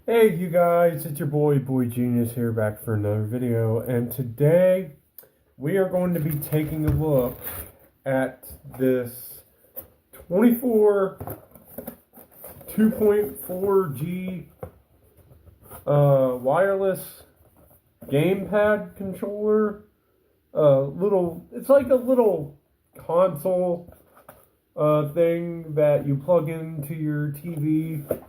Hey you guys, it's your Boy Genius here back for another video, and today we are going to be taking a look at this 24 2.4G wireless gamepad controller. It's like a little console thing that you plug into your TV.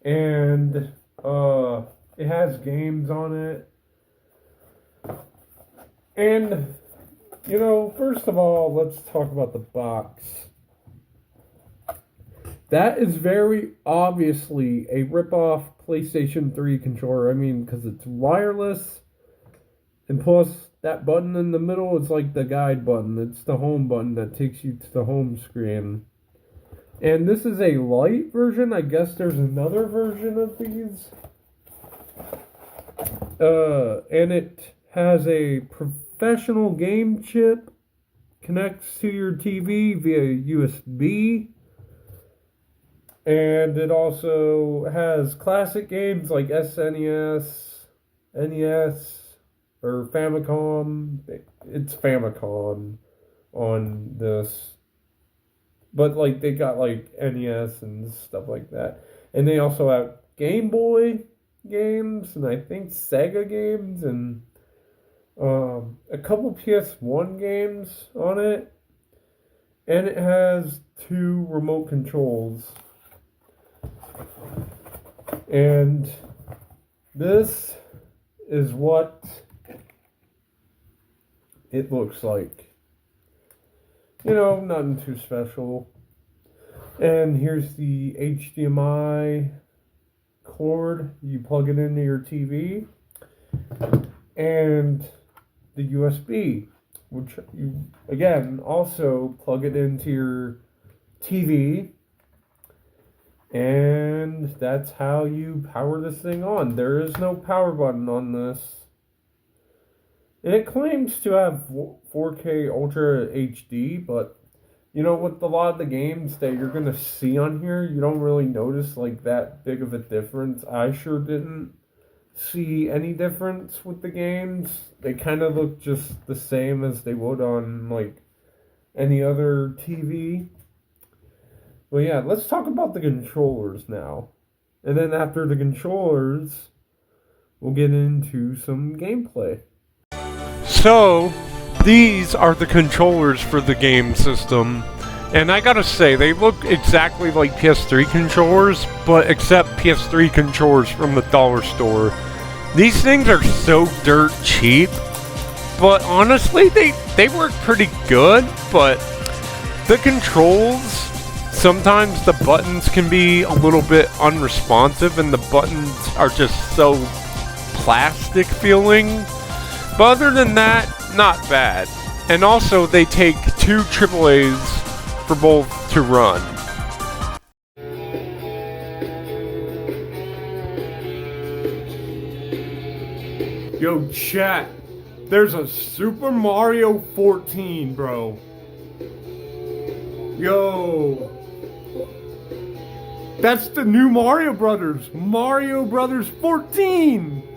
And it has games on it. And first of all, let's talk about the box. That is very obviously a rip-off PlayStation 3 controller. I mean, because it's wireless, and plus that button in the middle is like the guide button. It's the home button that takes you to the home screen. And this is a light version. I guess there's another version of these. And it has a professional game chip. Connects to your TV via USB. And it also has classic games like SNES, NES, or Famicom. It's Famicom on this. But like they got like NES and stuff like that. And they also have Game Boy games and I think Sega games and a couple PS1 games on it. And it has 2 remote controls. And this is what it looks like. Nothing too special. And here's the HDMI cord. You plug it into your TV. And the USB, which you, again, also plug it into your TV. And that's how you power this thing on. There is no power button on this. And it claims to have 4K Ultra HD, but with a lot of the games that you're going to see on here, you don't really notice like that big of a difference. I sure didn't see any difference with the games. They kind of look just the same as they would on like any other TV. Well, yeah, let's talk about the controllers now. And then after the controllers, we'll get into some gameplay. So, these are the controllers for the game system, and I gotta say, they look exactly like PS3 controllers, but except PS3 controllers from the dollar store. These things are so dirt cheap, but honestly, they work pretty good, but the controls, sometimes the buttons can be a little bit unresponsive, and the buttons are just so plastic feeling. But other than that, not bad. And also, they take 2 AAAs for both to run. Yo, chat. There's a Super Mario 14, bro. Yo. That's the new Mario Brothers. Mario Brothers 14.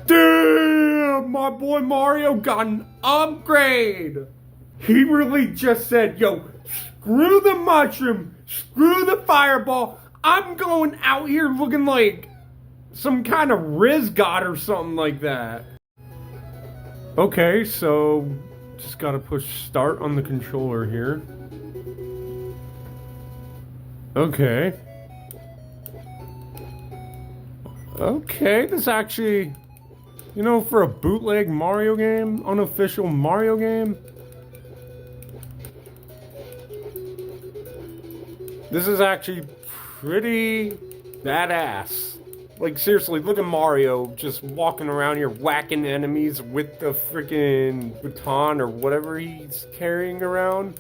Damn, my boy Mario got an upgrade. He really just said, yo, screw the mushroom, screw the fireball. I'm going out here looking like some kind of Riz god or something like that. Okay, so just gotta push start on the controller here. Okay. Okay, this actually, you know, for a bootleg Mario game, unofficial Mario game, This is actually pretty badass. Like, seriously, look at Mario just walking around here whacking enemies with the freaking baton or whatever he's carrying around.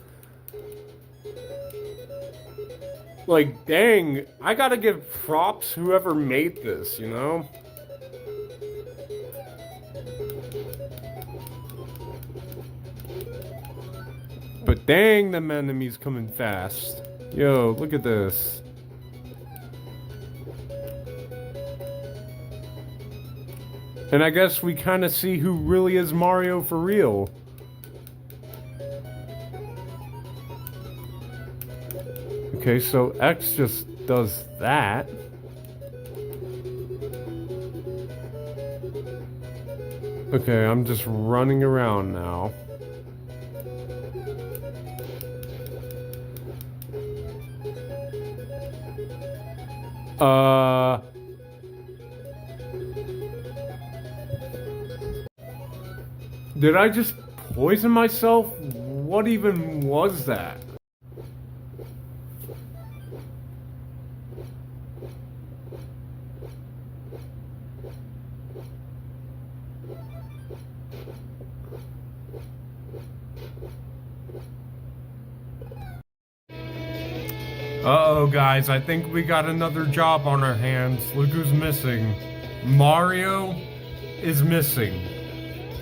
Like, dang, I gotta give props whoever made this, you know? But dang, them enemies coming fast. Yo, look at this. And I guess we kind of see who really is Mario for real. Okay, so X just does that. Okay, I'm just running around now. Did I just poison myself? What even was that? Uh-oh, guys, I think we got another job on our hands. Look who's missing. Mario is missing.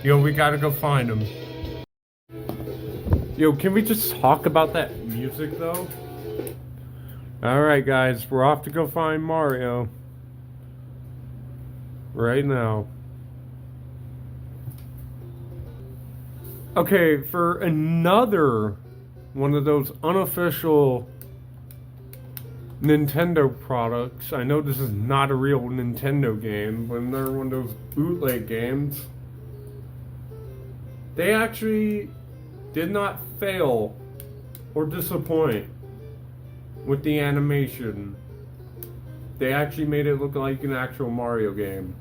Yo, we gotta go find him. Yo, can we just talk about that music, though? Alright, guys, we're off to go find Mario. Right now. Okay, for another one of those unofficial Nintendo products. I know this is not a real Nintendo game, but they're one of those bootleg games. They actually did not fail or disappoint with the animation. They actually made it look like an actual Mario game.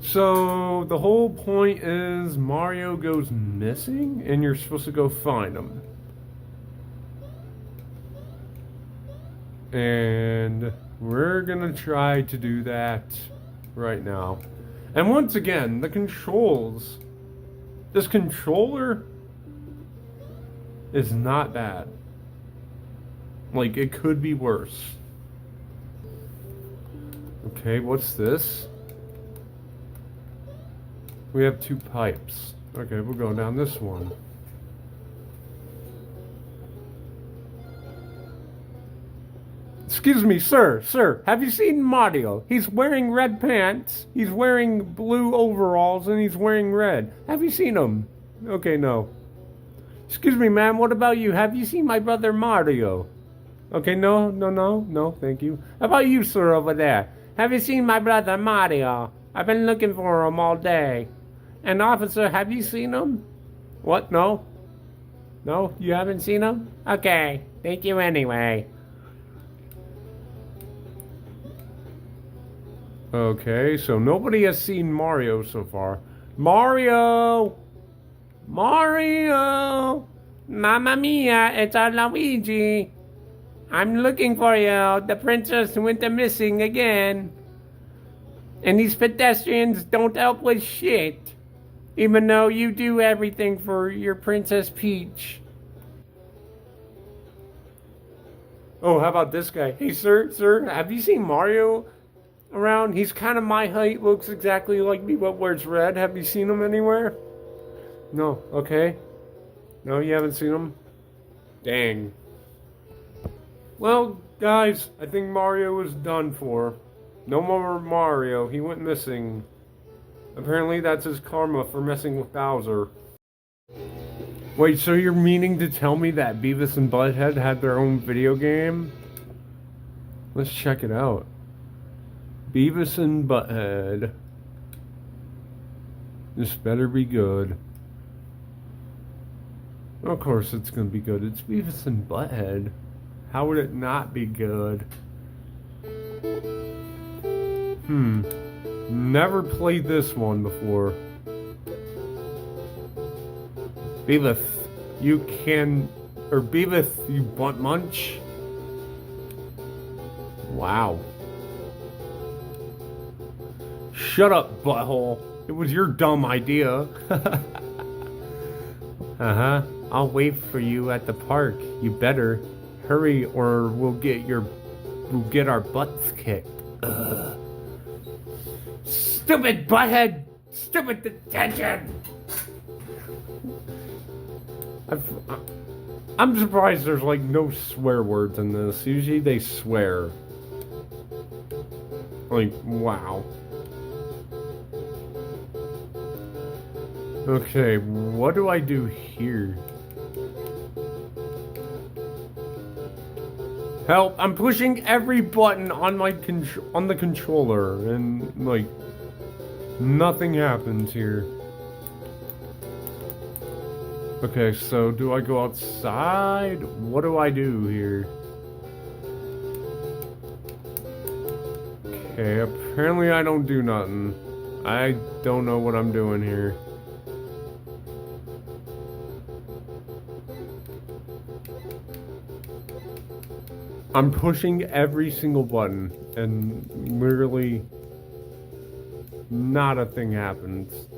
So the whole point is Mario goes missing and you're supposed to go find him. And we're gonna try to do that right now. And once again, the controls. This controller is not bad. Like, it could be worse. Okay, what's this? We have 2 pipes. Okay, we'll go down this one. Excuse me, sir, have you seen Mario? He's wearing red pants, he's wearing blue overalls, and he's wearing red. Have you seen him? Okay, no. Excuse me, ma'am, what about you? Have you seen my brother Mario? Okay, no, thank you. How about you, sir, over there? Have you seen my brother Mario? I've been looking for him all day. And officer, have you seen him? What, no? No, you haven't seen him? Okay, thank you anyway. Okay, so nobody has seen Mario so far. Mario! Mario! Mamma mia, it's our Luigi. I'm looking for you. The princess went missing again. And these pedestrians don't help with shit. Even though you do everything for your Princess Peach. Oh, how about this guy? Hey, sir, have you seen Mario around? He's kind of my height, looks exactly like me, but wears red. Have you seen him anywhere? No, okay. No, you haven't seen him? Dang. Well, guys, I think Mario is done for. No more Mario. He went missing. Apparently that's his karma for messing with Bowser. Wait, so you're meaning to tell me that Beavis and Butthead had their own video game? Let's check it out. Beavis and Butthead. This better be good. Of course it's gonna be good. It's Beavis and Butthead. How would it not be good? Never played this one before. Beavis, you can Or Beavis, you butt munch. Wow. Shut up, butthole. It was your dumb idea. Uh-huh. I'll wait for you at the park. You better hurry or we'll get our butts kicked. Ugh. Stupid butthead! Stupid detention! I'm surprised there's like no swear words in this. Usually they swear. Like, wow. Okay, what do I do here? Help! I'm pushing every button on my on the controller and like nothing happens here. Okay, so do I go outside? What do I do here? Okay, apparently I don't do nothing. I don't know what I'm doing here. I'm pushing every single button and literally not a thing happens.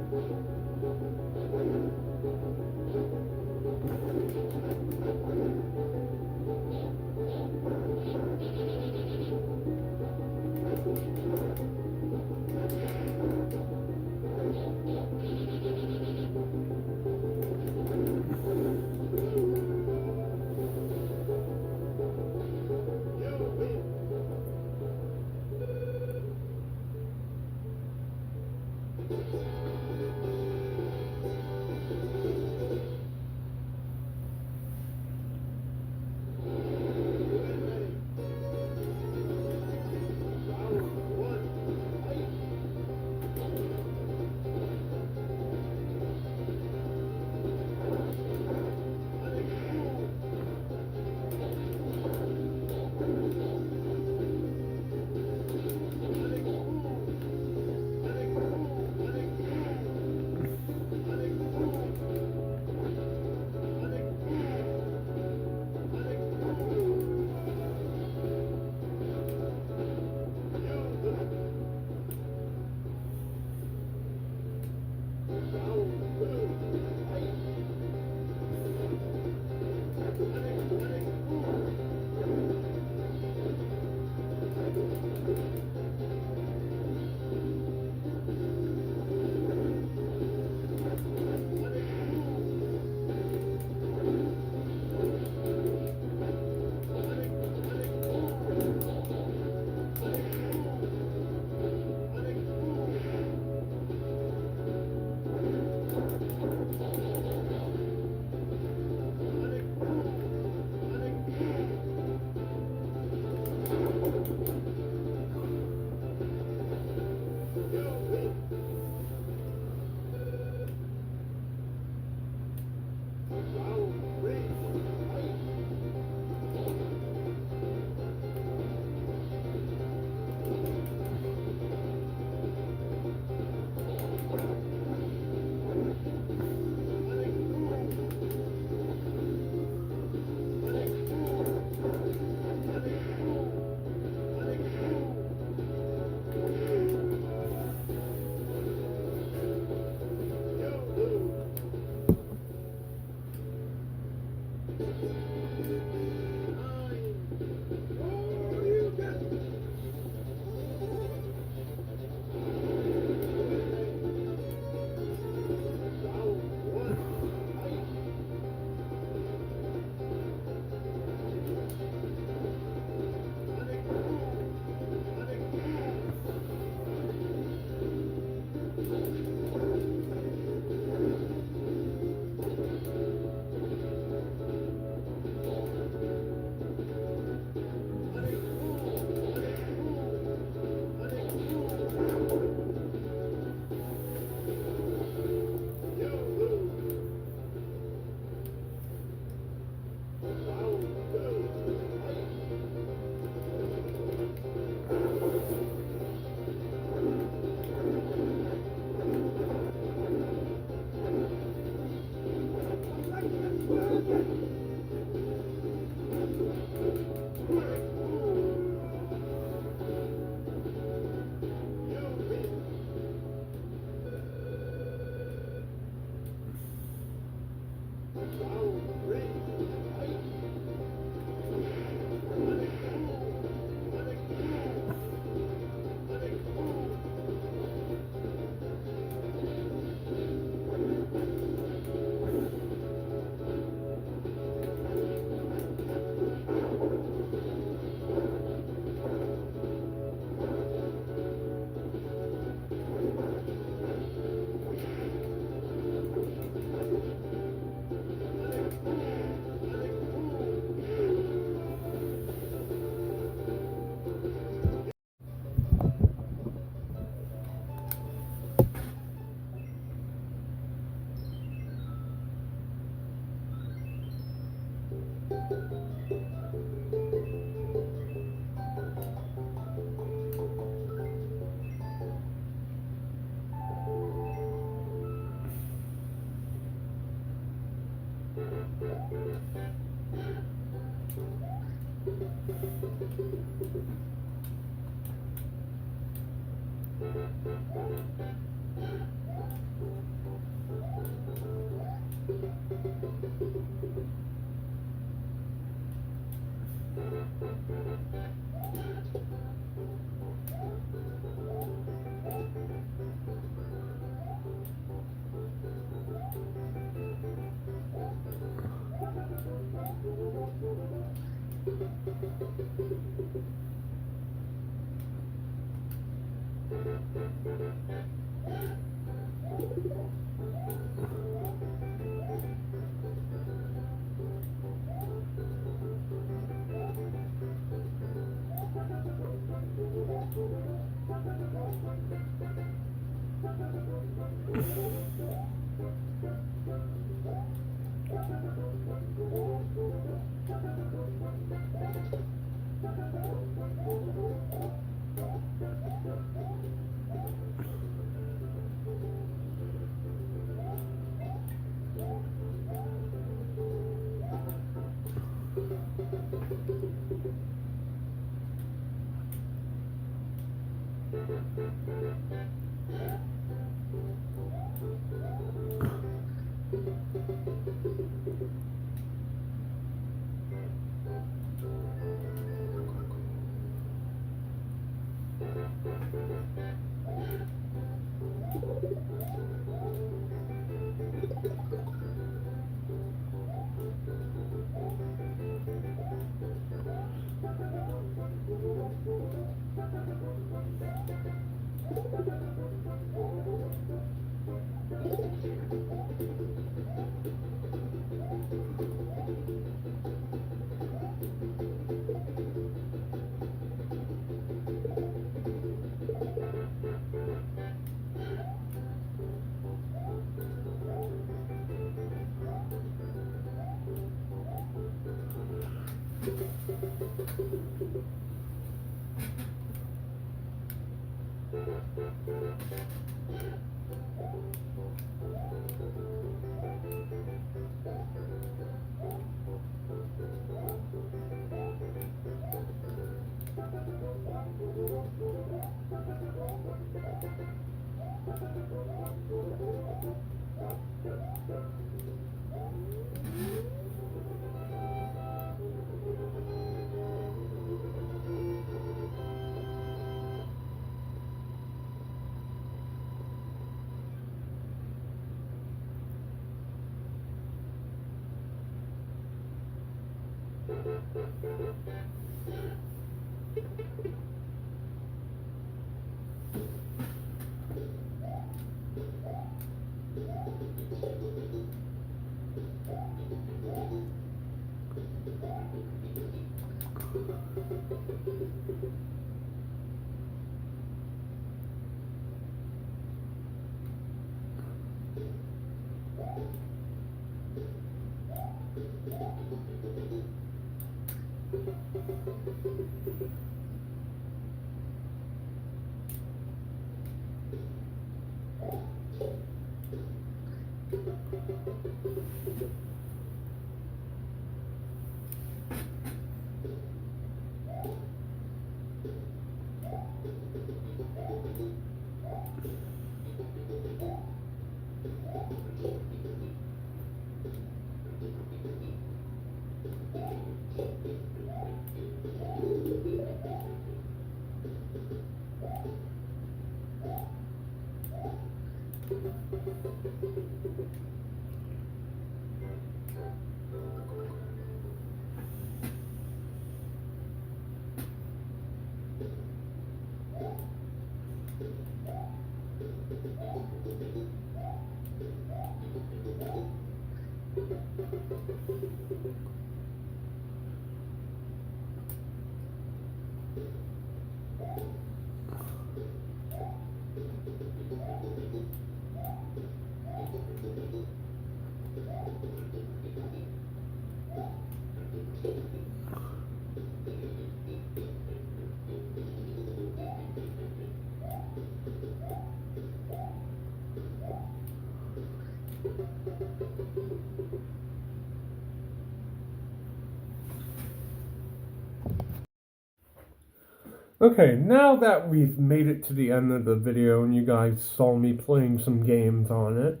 Okay, now that we've made it to the end of the video and you guys saw me playing some games on it,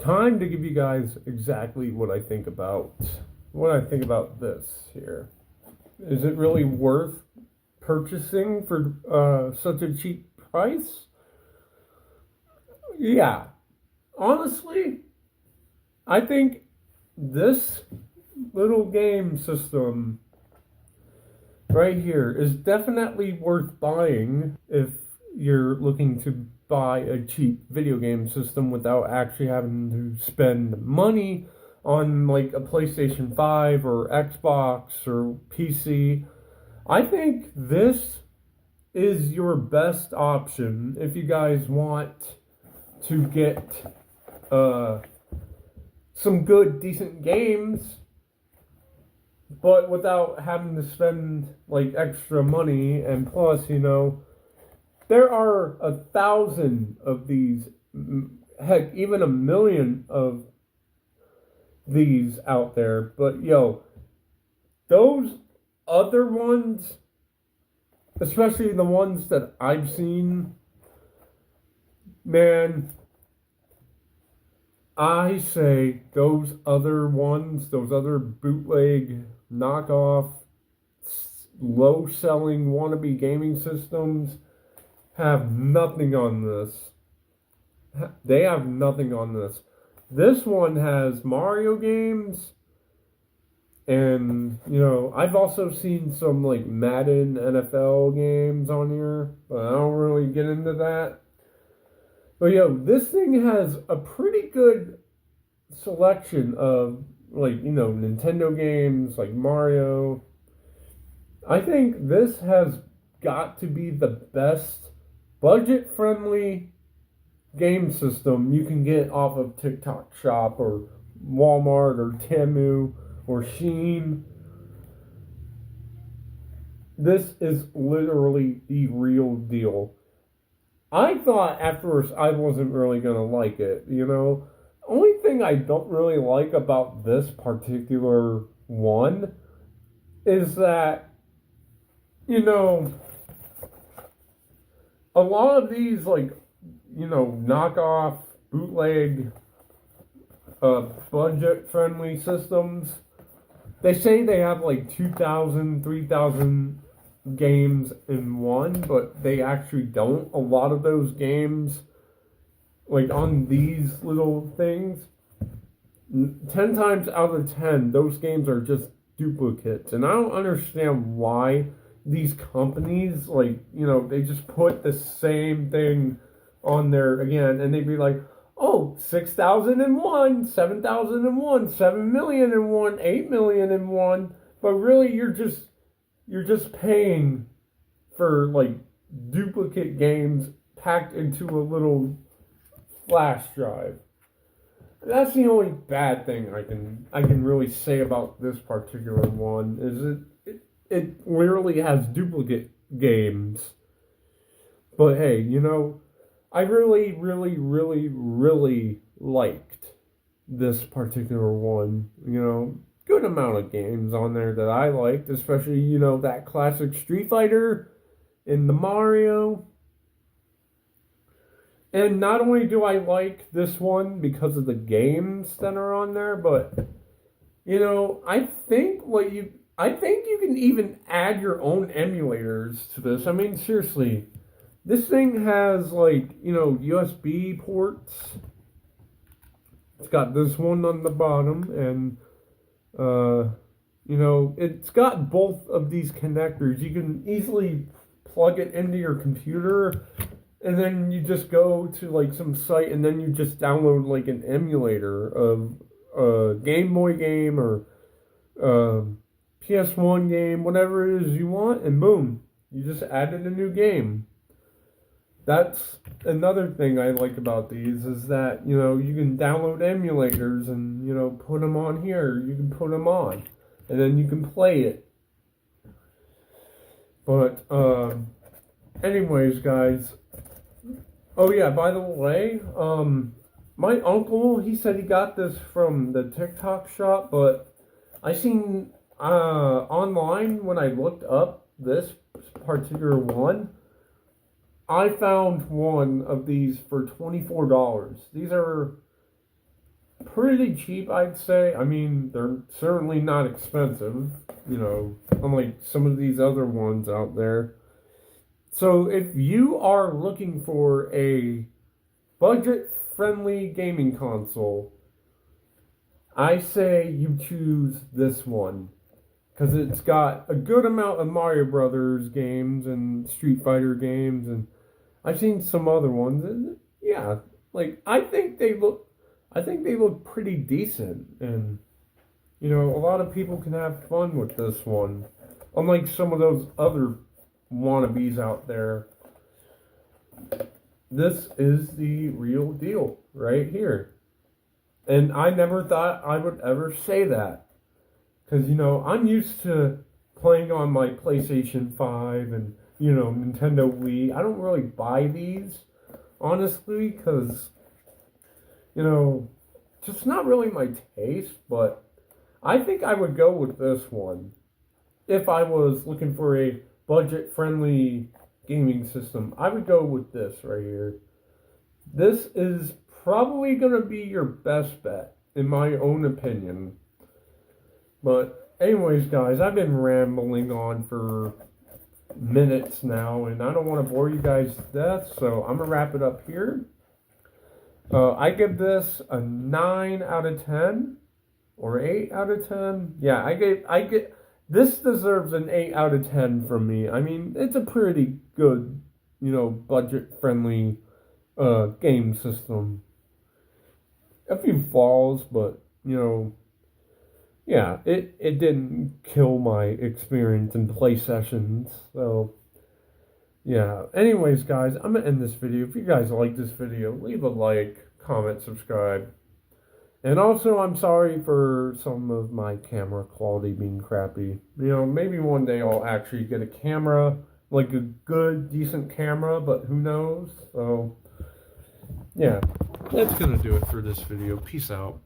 time to give you guys exactly what I think about this here. Is it really worth purchasing for such a cheap price? Yeah. Honestly, I think this little game system right here is definitely worth buying if you're looking to buy a cheap video game system without actually having to spend money on like a PlayStation 5 or Xbox or PC. I think this is your best option if you guys want to get some good, decent games, but without having to spend like extra money. And plus, there are 1,000 of these, heck, even 1,000,000 of these out there. But those other ones, especially the ones that I've seen, man, I say those other ones, those other bootleg, knockoff, low-selling wannabe gaming systems have nothing on this. They have nothing on this. This one has Mario games, and, I've also seen some, like, Madden NFL games on here, but I don't really get into that. But, this thing has a pretty good selection of, like, Nintendo games, like Mario. I think this has got to be the best budget-friendly game system you can get off of TikTok Shop or Walmart or Temu or Shein. This is literally the real deal. I thought at first I wasn't really going to like it, Only thing I don't really like about this particular one is that, a lot of these, like, knockoff, bootleg, budget-friendly systems, they say they have like 2,000, 3,000 games in one, but they actually don't. A lot of those games, like on these little things, 10 times out of 10, those games are just duplicates. And I don't understand why these companies, like, they just put the same thing on there again, and they'd be like, oh, 6,001, 7,001, 7,000,001, 8,000,001, but really you're just paying for like duplicate games packed into a little flash drive. That's the only bad thing I can really say about this particular one is it literally has duplicate games. But hey, I really, really, really, really liked this particular one. Good amount of games on there that I liked, especially, that classic Street Fighter and the Mario. And not only do I like this one because of the games that are on there, but, I think you can even add your own emulators to this. I mean, seriously. This thing has, like, USB ports. It's got this one on the bottom, and, it's got both of these connectors. You can easily plug it into your computer, and then you just go to, like, some site, and then you just download, like, an emulator of a Game Boy game or PS1 game, whatever it is you want, and boom, you just added a new game. That's another thing I like about these is that, you can download emulators and, put them on here. You can put them on, and then you can play it. But, anyways, guys. Oh, yeah, by the way, my uncle, he said he got this from the TikTok shop, but I seen, online when I looked up this particular one, I found one of these for $24. These are pretty cheap, I'd say. I mean, they're certainly not expensive, you know, unlike some of these other ones out there. So if you are looking for a budget-friendly gaming console, I say you choose this one. Because it's got a good amount of Mario Brothers games and Street Fighter games, and I've seen some other ones, and yeah, like I think they look pretty decent, and you know, a lot of people can have fun with this one, unlike some of those other wannabes out there. This is the real deal right here, and I never thought I would ever say that. Because, you know, I'm used to playing on my PlayStation 5 and, you know, Nintendo Wii. I don't really buy these, honestly, because, you know, just not really my taste. But I think I would go with this one if I was looking for a budget-friendly gaming system. I would go with this right here. This is probably going to be your best bet, in my own opinion. But anyways, guys, I've been rambling on for minutes now, and I don't want to bore you guys to death, so I'm going to wrap it up here. I give this a 9 out of 10, or 8 out of 10. Yeah, this deserves an 8 out of 10 from me. I mean, it's a pretty good, you know, budget-friendly game system. A few flaws, but, you know, yeah, it didn't kill my experience in play sessions. So, yeah. Anyways, guys, I'm going to end this video. If you guys like this video, leave a like, comment, subscribe. And also, I'm sorry for some of my camera quality being crappy. You know, maybe one day I'll actually get a camera, like a good, decent camera, but who knows? So, yeah. That's going to do it for this video. Peace out.